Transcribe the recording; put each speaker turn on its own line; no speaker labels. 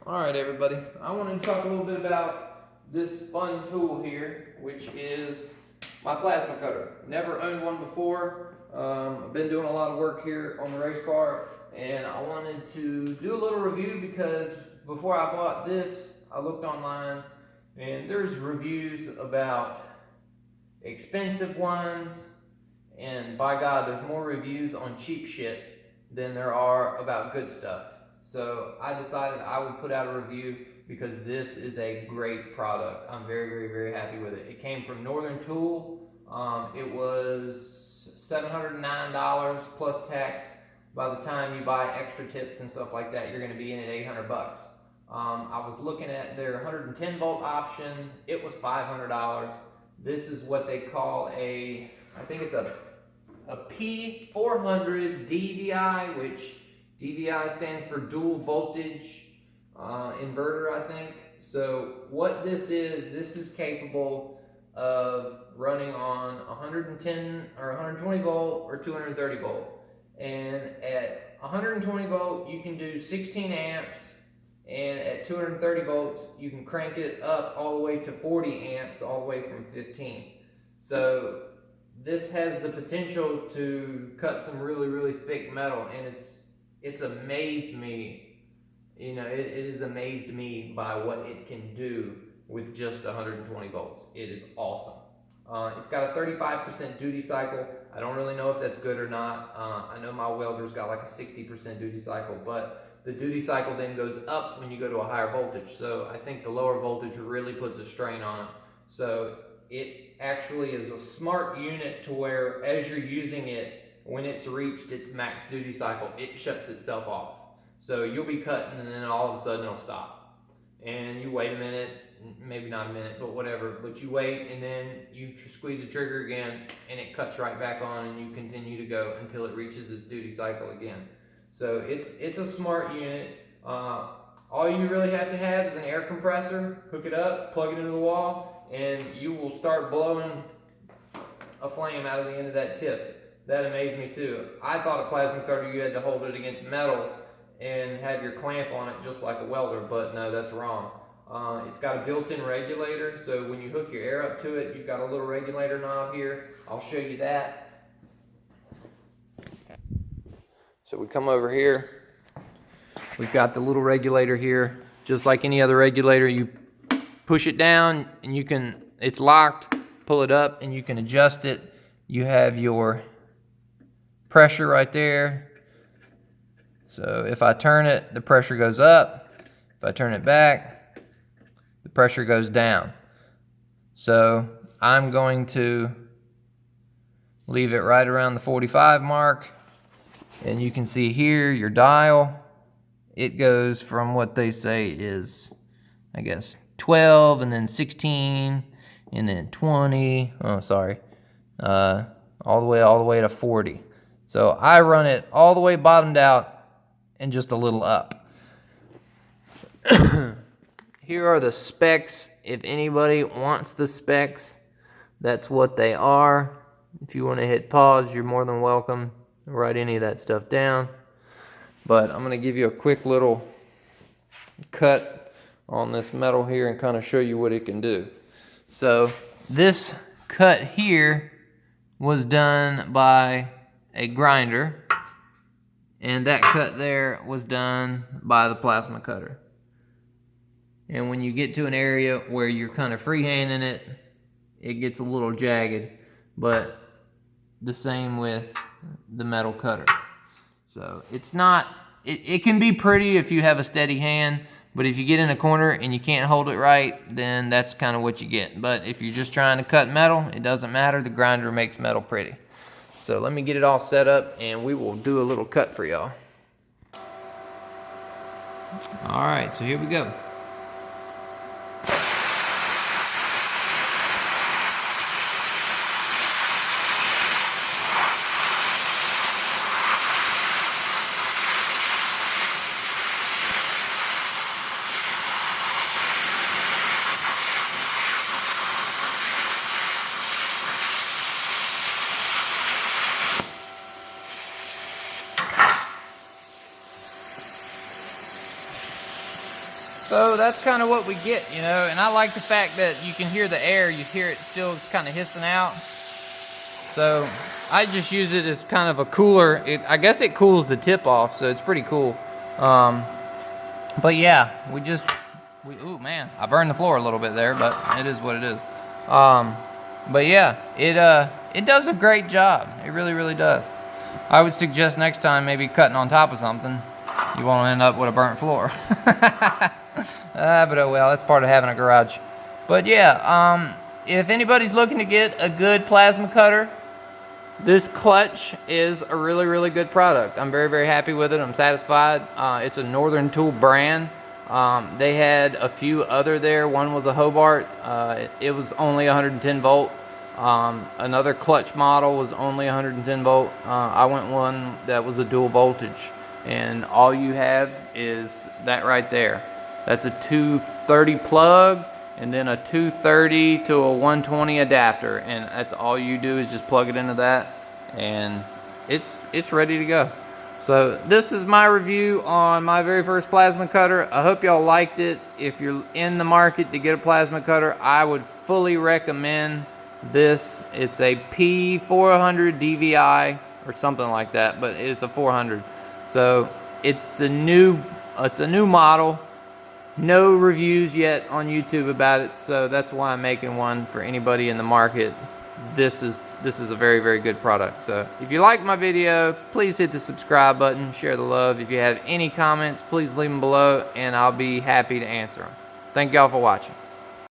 Alright everybody, I wanted to talk a little bit about this fun tool here, which is my plasma cutter. Never owned one before. I've been doing a lot of work here on the race car, and I wanted to do a little review because before I bought this, I looked online and there's reviews about expensive ones, and by God, there's more reviews on cheap shit than there are about good stuff. So I decided I would put out a review because this is a great product. I'm very happy with it. It came from Northern Tool. It was $709 plus tax. By the time you buy extra tips and stuff like that, you're going to be in at 800 bucks. I was looking at their 110 volt option. It was $500. This is what they call I think it's a P400DVi, which DVi stands for dual voltage inverter, I think. So what this is capable of running on 110 or 120 volt or 230 volt. And at 120 volt, you can do 16 amps. And at 230 volts, you can crank it up all the way to 40 amps, all the way from 15. So this has the potential to cut some really thick metal, and it's amazed me. You know, it has amazed me by what it can do with just 120 volts. It is awesome. It's got a 35% duty cycle. I don't really know if that's good or not. I know my welder's got like a 60% duty cycle, but the duty cycle then goes up when you go to a higher voltage. So I think the lower voltage really puts a strain on it. So it actually is a smart unit to where as you're using it, when it's reached its max duty cycle, it shuts itself off. So you'll be cutting and then all of a sudden it'll stop. And you wait a minute, maybe not a minute, but whatever. But you wait and then you squeeze the trigger again and it cuts right back on, and you continue to go until it reaches its duty cycle again. So it's a smart unit. All you really have to have is an air compressor. Hook it up, plug it into the wall, and you will start blowing a flame out of the end of that tip. That amazed me too. I thought a plasma cutter you had to hold it against metal and have your clamp on it just like a welder, but no, that's wrong. It's got a built-in regulator, so when you hook your air up to it, you've got a little regulator knob here. I'll show you that. So we come over here. We've got the little regulator here. Just like any other regulator, you push it down and it's locked, pull it up and you can adjust it. You have your pressure right there. So if I turn it, the pressure goes up. If I turn it back, the pressure goes down. So I'm going to leave it right around the 45 mark. And you can see here your dial. It goes from what they say is, I guess, 12 and then 16 and then 20. Oh, sorry. All the way to 40. So I run it all the way bottomed out and just a little up. Here are the specs. If anybody wants the specs, that's what they are. If you want to hit pause, you're more than welcome to write any of that stuff down. But I'm going to give you a quick little cut on this metal here and kind of show you what it can do. So this cut here was done by a grinder, and that cut there was done by the plasma cutter. And when you get to an area where you're kind of freehanding it, it gets a little jagged, but the same with the metal cutter. So it's not, it can be pretty if you have a steady hand, but if you get in a corner and you can't hold it right, then that's kind of what you get. But if you're just trying to cut metal, it doesn't matter. The grinder makes metal pretty. So let me get it all set up and we will do a little cut for y'all. All right, so here we go. So that's kind of what we get, you know, and I like the fact that you can hear the air, you hear it still kind of hissing out. So I just use it as kind of a cooler. I guess it cools the tip off, so it's pretty cool. But yeah, ooh man, I burned the floor a little bit there, but it is what it is. But yeah, it does a great job. It really, really does. I would suggest next time maybe cutting on top of something. You won't end up with a burnt floor. But oh well, that's part of having a garage. But yeah, if anybody's looking to get a good plasma cutter, this Klutch is a really, really good product. I'm very, very happy with it. I'm satisfied. It's a Northern Tool brand. They had a few other there. One was a Hobart. It was only 110 volt. Another Klutch model was only 110 volt. I went one that was a dual voltage. And all you have is that right there. That's a 230 plug, and then a 230 to a 120 adapter, and that's all you do is just plug it into that, and it's ready to go. So this is my review on my very first plasma cutter. I hope y'all liked it. If you're in the market to get a plasma cutter, I would fully recommend this. It's a P400DVi or something like that, but it's a 400. So it's a new model. No reviews yet on YouTube about it, so that's why I'm making one for anybody in the market. This is a very, very good product. So if you like my video, please hit the subscribe button, share the love. If you have any comments, please leave them below, and I'll be happy to answer them. Thank y'all for watching.